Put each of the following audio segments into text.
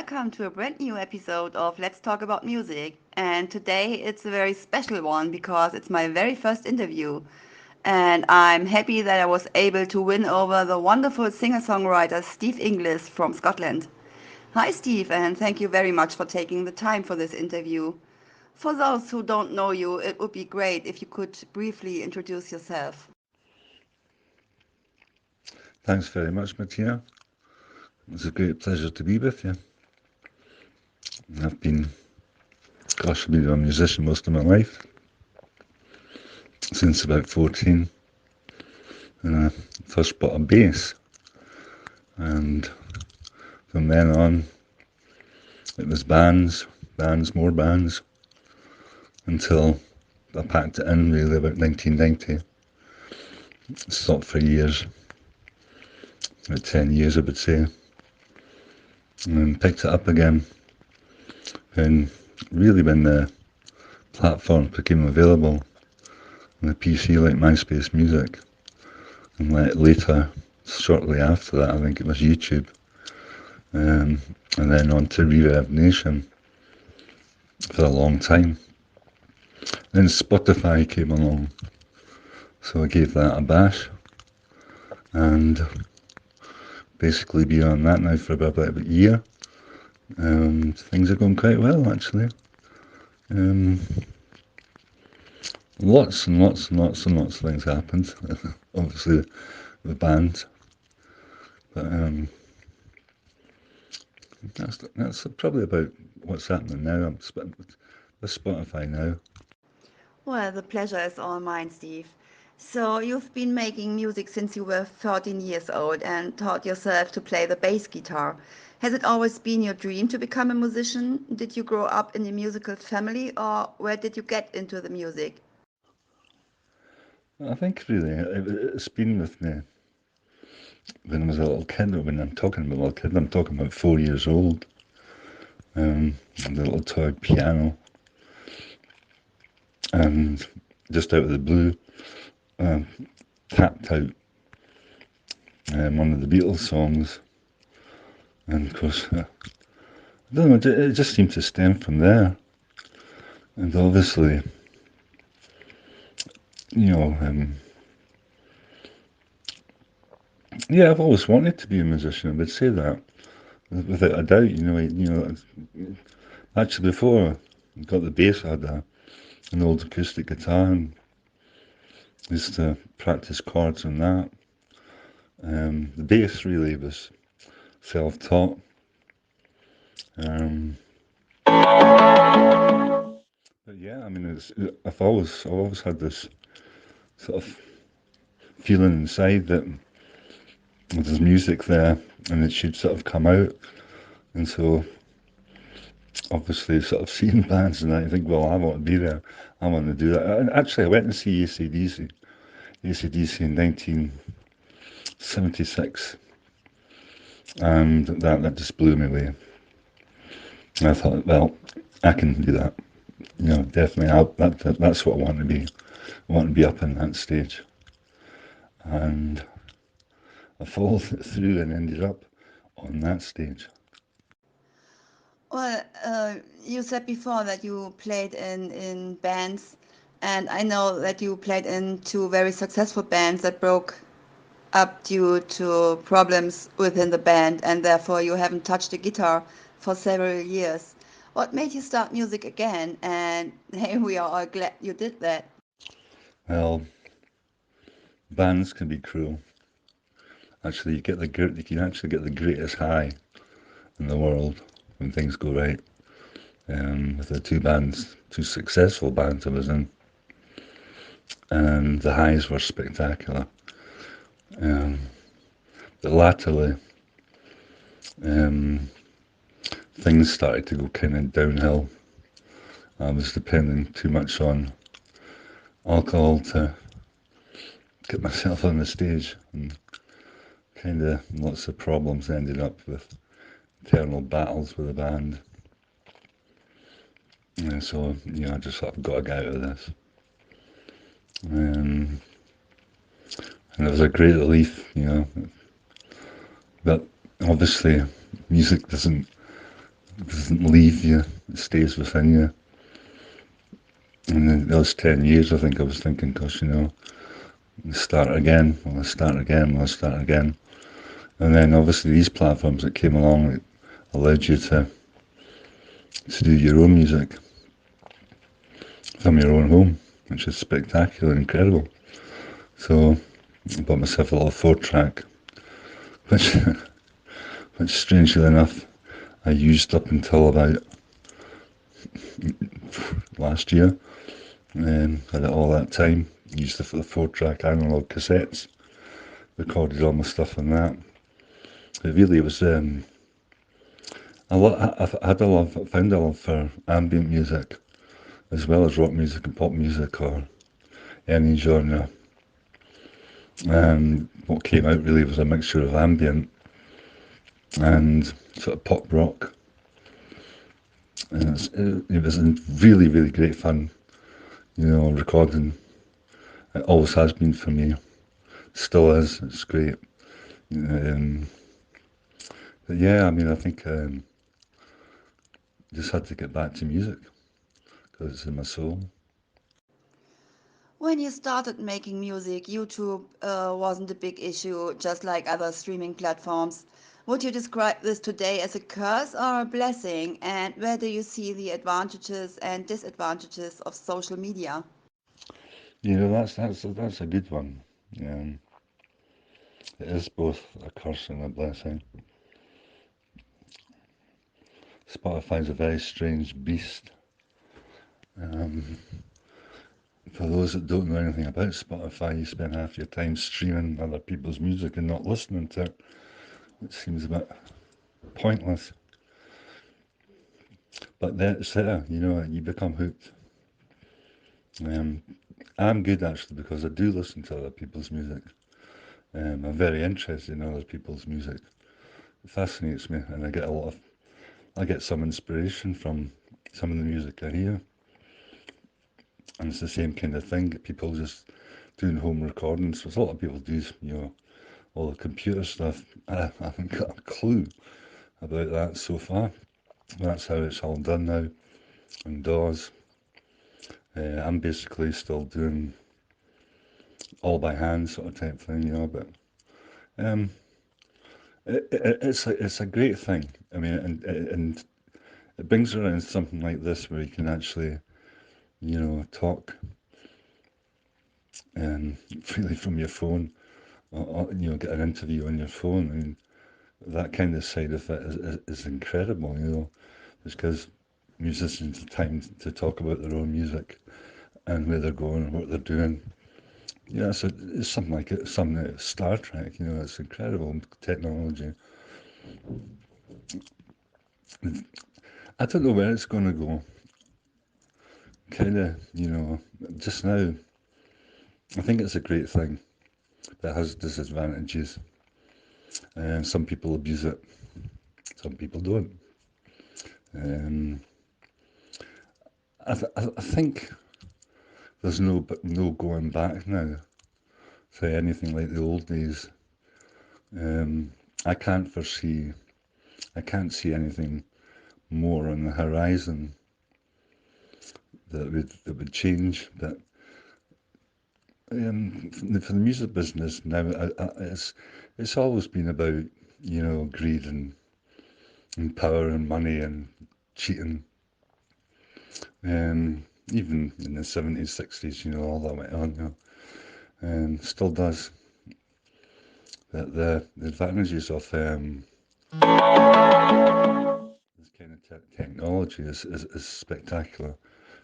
welcome to a brand new episode of Let's Talk About Music. And today it's a very special one because it's my very first interview. And I'm happy that I was able to win over the wonderful singer-songwriter Steve Inglis from Scotland. Hi, Steve, and thank you very much for taking the time for this interview. For those who don't know you, it would be great if you could briefly introduce yourself. Thanks very much, Martina. It's a great pleasure to be with you. I've been, I've been a musician most of my life, since about 14. And I first bought a bass, and from then on, it was more bands, until I packed it in really about 1990. Stopped for years, about 10 years I would say, and then picked it up again. And really when the platform became available on the PC like MySpace Music, and later, shortly after that, I think it was YouTube, and then on to Reverb Nation for a long time. Then Spotify came along, so I gave that a bash, and basically been on that now for about a year, and things are going quite well actually. Lots and lots and lots and lots of things happened, obviously the band, but that's probably about what's happening now. I'm with Spotify now. Well, the pleasure is all mine, Steve. So, you've been making music since you were 13 years old and taught yourself to play the bass guitar. Has it always been your dream to become a musician? Did you grow up in a musical family or where did you get into the music? I think really it's been with me when I was a little kid. When I'm talking about a little kid, I'm talking about 4 years old. The little toy piano, and just out of the blue, um, tapped out one of the Beatles songs, and of course, I don't know, it just seemed to stem from there. And obviously, you know, yeah, I've always wanted to be a musician. I would say that without a doubt. Actually, before I got the bass, I had an old acoustic guitar and used to practice chords on that. The bass really was self-taught. Um, but yeah, I mean, I've always had this sort of feeling inside that there's music there and it should sort of come out. And so, obviously, sort of seeing bands and that, you think, well, I want to be there. I want to do that. And actually, I went to see AC/DC in 1976, and that just blew me away. And I thought, well, I can do that. Definitely. That's what I want to be. I want to be up in that stage, and I followed it through and ended up on that stage. Well, you said before that you played in bands, and I know that you played in two very successful bands that broke up due to problems within the band, and therefore you haven't touched the guitar for several years. What made you start music again? And hey, we are all glad you did that. Well, bands can be cruel. Actually, you can actually get the greatest high in the world when things go right. With the two successful bands I was in, and the highs were spectacular. Um, but latterly, um, things started to go kind of downhill. I was depending too much on alcohol to get myself on the stage, and kind of lots of problems ended up with internal battles with the band. And so, I just sort of got to get out of this. Um, and it was a great relief. But obviously, music doesn't It doesn't leave you, it stays within you. And in those 10 years, I think I was thinking, gosh, start again, let's start again, let's start again. And then obviously these platforms that came along that allowed you to do your own music from your own home, which is spectacular, incredible. So I bought myself a little 4 track, which, which strangely enough, I used up until about last year. Had it all that time. Used it for the 4 track analog cassettes. Recorded all my stuff on that. It really was a lot. I had a love, found a love for ambient music as well as rock music and pop music or any genre. And what came out really was a mixture of ambient and sort of pop rock. And it was really, really great fun, recording. It always has been for me. Still is. It's great. Um, but yeah, I mean, I think just had to get back to music because it's in my soul. When you started making music, YouTube wasn't a big issue, just like other streaming platforms. Would you describe this today as a curse or a blessing? And where do you see the advantages and disadvantages of social media? That's a good one. Um, it is both a curse and a blessing. Spotify's a very strange beast. Um, for those that don't know anything about Spotify, you spend half your time streaming other people's music and not listening to it. It seems a bit pointless. But that's there, you become hooked. Um, I'm good actually because I do listen to other people's music. I'm very interested in other people's music. It fascinates me, and I get some inspiration from some of the music I hear. And it's the same kind of thing. People just doing home recordings. There's a lot of people do, all the computer stuff. I haven't got a clue about that so far. That's how it's all done now in DAWs. I'm basically still doing all by hand sort of type thing, but um, it's a great thing. I mean, and it brings around something like this where you can actually, talk freely from your phone, or get an interview on your phone. I mean, that kind of side of it is incredible, just because musicians have time to talk about their own music and where they're going and what they're doing. Yeah, so it's something like something like Star Trek. It's incredible technology. I don't know where it's going to go. Kind of, just now, I think it's a great thing that has disadvantages, and some people abuse it, some people don't. Um, I think there's no going back now to anything like the old days. Um, I can't foresee, I can't see anything more on the horizon that would change. But for the music business now, it's always been about greed and power and money and cheating. Even in the 70s, 60s, all that went on, and still does. The advantages of this kind of technology is spectacular.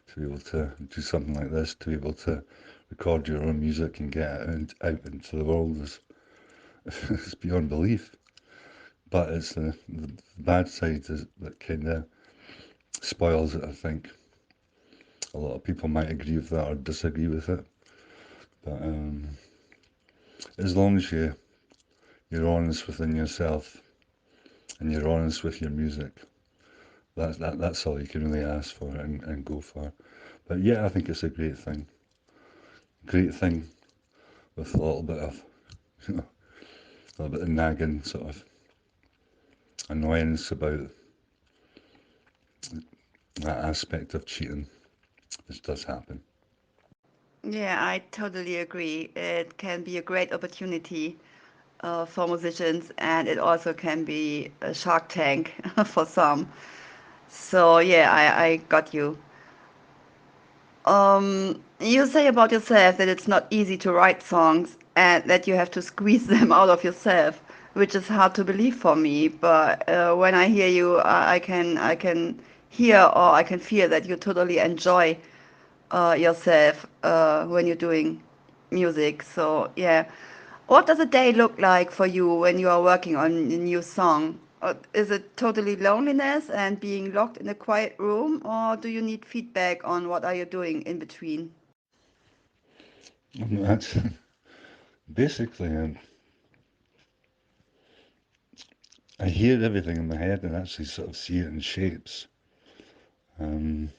To be able to do something like this, to be able to record your own music and get it out into the world is beyond belief. But it's the bad side that kind of spoils it, I think. A lot of people might agree with that or disagree with it. But as long as you're honest within yourself and you're honest with your music, that's all you can really ask for and go for. But yeah, I think it's a great thing. Great thing with a little bit of a little bit of nagging sort of annoyance about that aspect of cheating, which does happen. Yeah, I totally agree. It can be a great opportunity for musicians, and it also can be a shark tank for some. So yeah, I got you. You say about yourself that it's not easy to write songs and that you have to squeeze them out of yourself, which is hard to believe for me. But when I hear you, I can hear or I can feel that you totally enjoy yourself when you're doing music. So yeah, what does a day look like for you when you are working on a new song? Is it totally loneliness and being locked in a quiet room, or do you need feedback on what are you doing in between? And that's basically, I hear everything in my head and actually sort of see it in shapes. Um,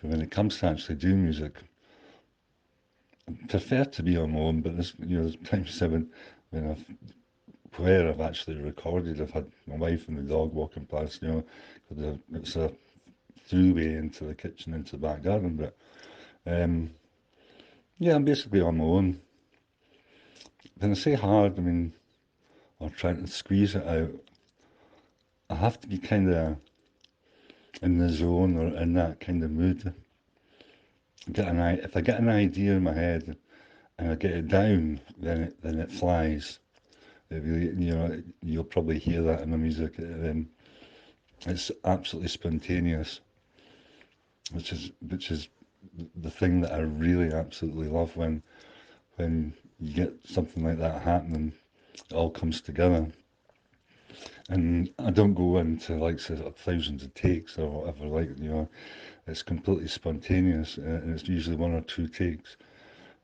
but when it comes to actually doing music, I prefer to be on my own. But there's times when where I've actually recorded, I've had my wife and the dog walking past. 'Cause it's a throughway into the kitchen, into the back garden. But um, yeah, I'm basically on my own. When I say hard, I mean, or trying to squeeze it out, I have to be kind of in the zone or in that kind of mood. If I get an idea in my head and I get it down, then it flies. It really, you'll probably hear that in the music. It's absolutely spontaneous, which is the thing that I really absolutely love when you get something like that happening. It all comes together, and I don't go into like say thousands of takes or whatever. It's completely spontaneous, and it's usually one or two takes.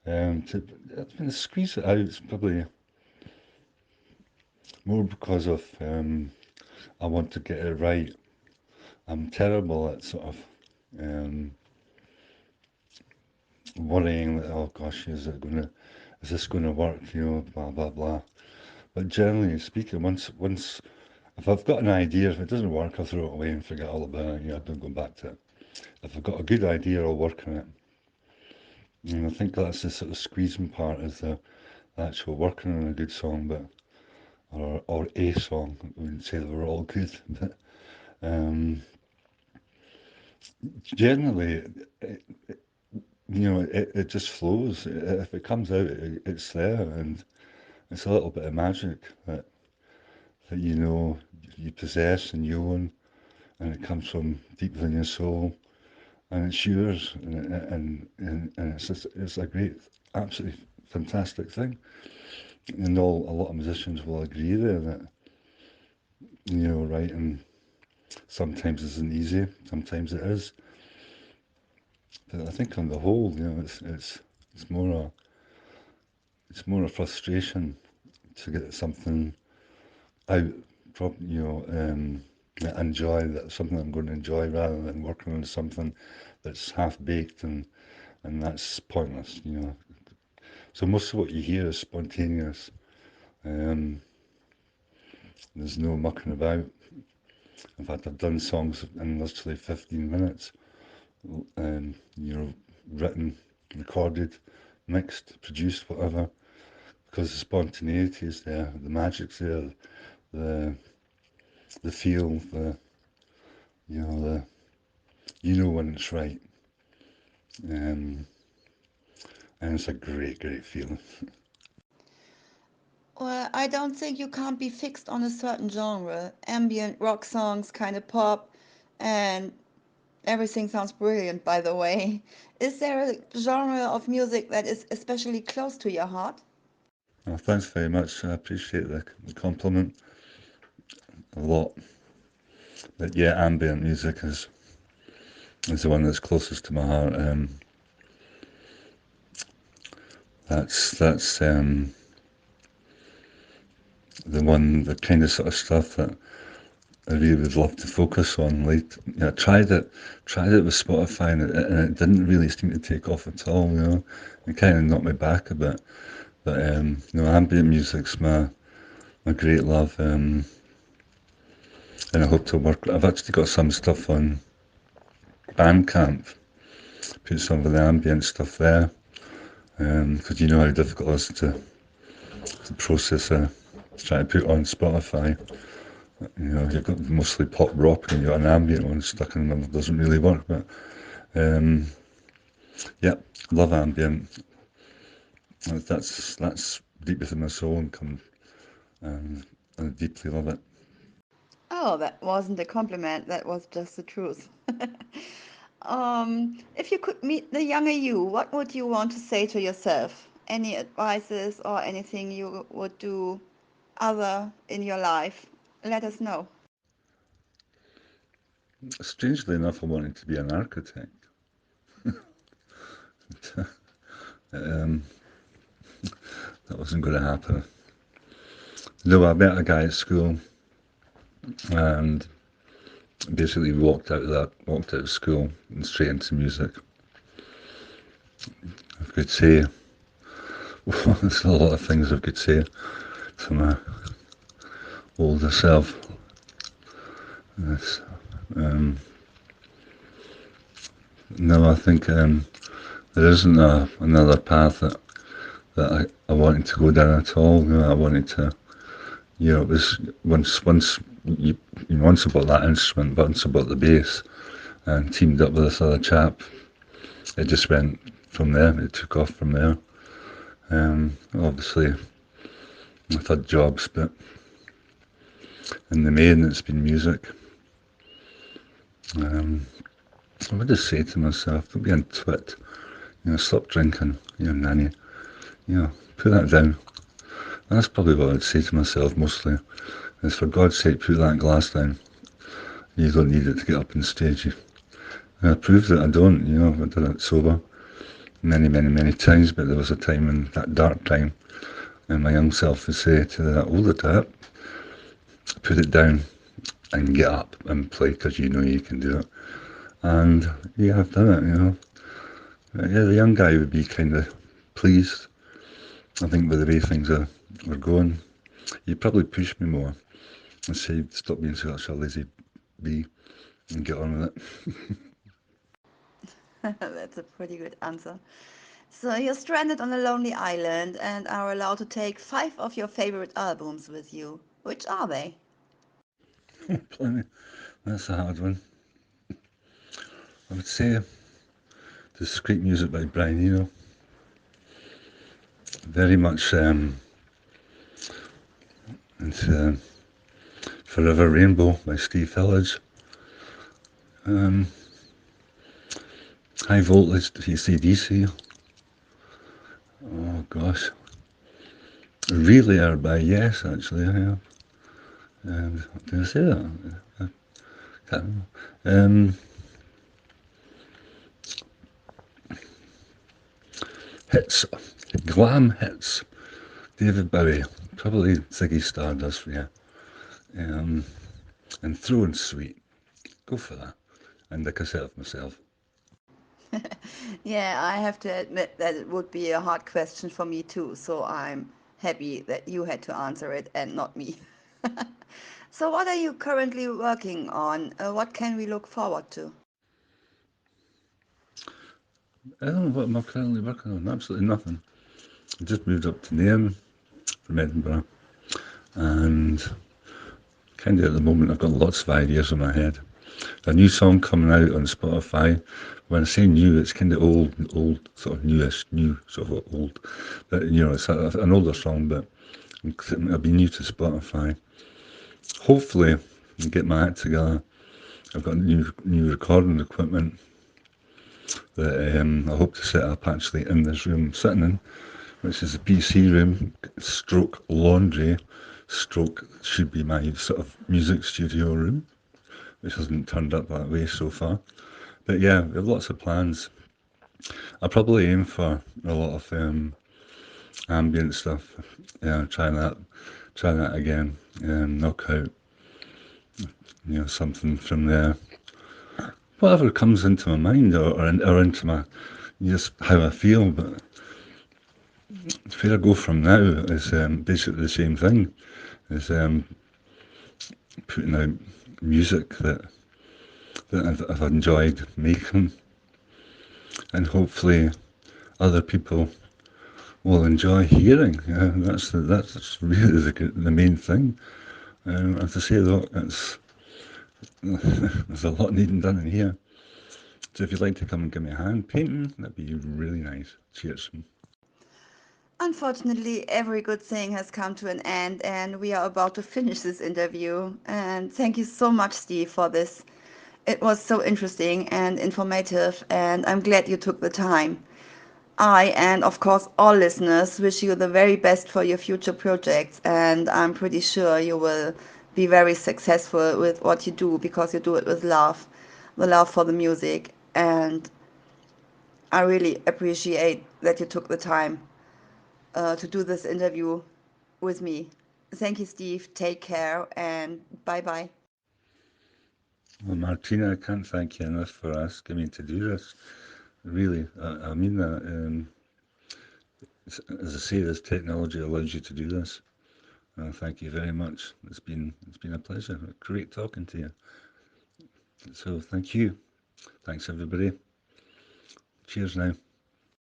To squeeze it out, it's probably more because of I want to get it right. I'm terrible at sort of um, worrying that, oh gosh, is this gonna work? Blah blah blah. But generally speaking, once if I've got an idea, if it doesn't work, I'll throw it away and forget all about it. I don't go back to it. If I've got a good idea, I'll work on it. And I think that's the sort of squeezing part is the actual working on a good song, but or a song. I wouldn't say that we're all good, but um, generally, it, it just flows. If it comes out, it's there, and it's a little bit of magic that you possess and you own, and it comes from deep within your soul, and it's yours, and it's a great, absolutely fantastic thing. And a lot of musicians will agree there that writing sometimes isn't easy, sometimes it is, but I think on the whole, it's more a it's more a frustration to get something out, that I enjoy, that something I'm going to enjoy rather than working on something that's half baked and that's pointless. So most of what you hear is spontaneous. Um, there's no mucking about. In fact, I've done songs in literally 15 minutes. Um, you know, written, recorded, mixed, produced, whatever, because the spontaneity is there, the magic's there, the the feel, you know the when it's right, um, and it's a great, great feeling. Well, I don't think you can't be fixed on a certain genre. Ambient rock songs, kind of pop, and everything sounds brilliant, by the way. Is there a genre of music that is especially close to your heart? Thanks very much. I appreciate the compliment a lot. But yeah, ambient music is the one that's closest to my heart. That's the kind of sort of stuff that I really would love to focus on. Like, yeah, tried it with Spotify, and it didn't really seem to take off at all. It kind of knocked me back a bit. But ambient music's my great love. and I hope to work. I've actually got some stuff on Bandcamp, put some of the ambient stuff there, because you know how difficult it is to process try to put on Spotify. You know, you've got mostly pop rock and you've got an ambient one stuck in them, it doesn't really work. But um, yeah, love ambient. That's deep within my soul and um, I deeply love it. Oh, that wasn't a compliment, that was just the truth. If you could meet the younger you, what would you want to say to yourself? Any advices or anything you would do other in your life? Let us know. Strangely enough, I wanted to be an architect. um, that wasn't going to happen. No, I met a guy at school and basically walked out of school and straight into music. I could say, well, there's a lot of things I could say to my older self. Yes. Um, no, I think there isn't another path that I wanted to go down at all. You know, I wanted to, you know, it was once I bought that instrument, once I bought the bass and teamed up with this other chap, it just went from there. It took off from there. Obviously, I've had jobs, but in the main, it's been music. Um, I would just say to myself, don't be a twit. You know, stop drinking, you know, nanny. You know, put that down. And that's probably what I'd say to myself mostly. Is for God's sake, put that glass down. You don't need it to get up on stage. And I proved that I don't. You know, I did it sober many, many, many times. But there was a time in that dark time, and my young self would say to that older tap, put it down and get up and play because you know you can do it. And yeah, I've done it. You know, yeah, the young guy would be kind of pleased. I think with the way things are going, you'd probably push me more and say, stop being such a lazy bee and get on with it. That's a pretty good answer. So you're stranded on a lonely island and are allowed to take five of your favorite albums with you. Which are they? Blimey, that's a hard one. I would say discreet music by Brian Eno. Very much into Forever Rainbow by Steve Inglis. Um, High Voltage AC/DC. Oh gosh. Really are by Yes, actually. Yeah. Did I say that? I can't remember. Hits. Glam hits. David Bowie. Probably Ziggy Stardust, yeah. Um, and Through and Sweet. Go for that. And the cassette of myself. Yeah, I have to admit that it would be a hard question for me too, so I'm happy that you had to answer it and not me. So, what are you currently working on? What can we look forward to? I don't know what am I currently working on. Absolutely nothing. I just moved up to Nairn from Edinburgh, and kind of at the moment I've got lots of ideas in my head. A new song coming out on Spotify. When I say new, it's kind of old, sort of newish, new, sort of old. But you know, it's an older song, but it'll be new to Spotify. Hopefully, get my act together. I've got new recording equipment that I hope to set up actually in this room I'm sitting in, which is a PC room, stroke laundry, stroke should be my sort of music studio room, which hasn't turned up that way so far. But yeah, we have lots of plans. I probably aim for a lot of ambient stuff. Yeah, try that again. Knock out, you know, something from there. Whatever comes into my mind or into my just how I feel. But where I go from now is basically the same thing. Is putting out. music that I've enjoyed making, and hopefully other people will enjoy hearing. That's really the main thing. As I say though, there's a lot needing done in here. So if you'd like to come and give me a hand painting, that'd be really nice. Cheers. Unfortunately, every good thing has come to an end, and we are about to finish this interview. And thank you so much, Steve, for this. It was so interesting and informative, and I'm glad you took the time. I, and of course all listeners, wish you the very best for your future projects, and I'm pretty sure you will be very successful with what you do because you do it with love, the love for the music. And I really appreciate that you took the time to do this interview with me. Thank you, Steve. Take care and bye bye. Well, Martina, I can't thank you enough for asking me to do this. Really, I mean that. As I say, this technology allows you to do this. Thank you very much. It's been a pleasure. Great talking to you. So thank you. Thanks everybody. Cheers now.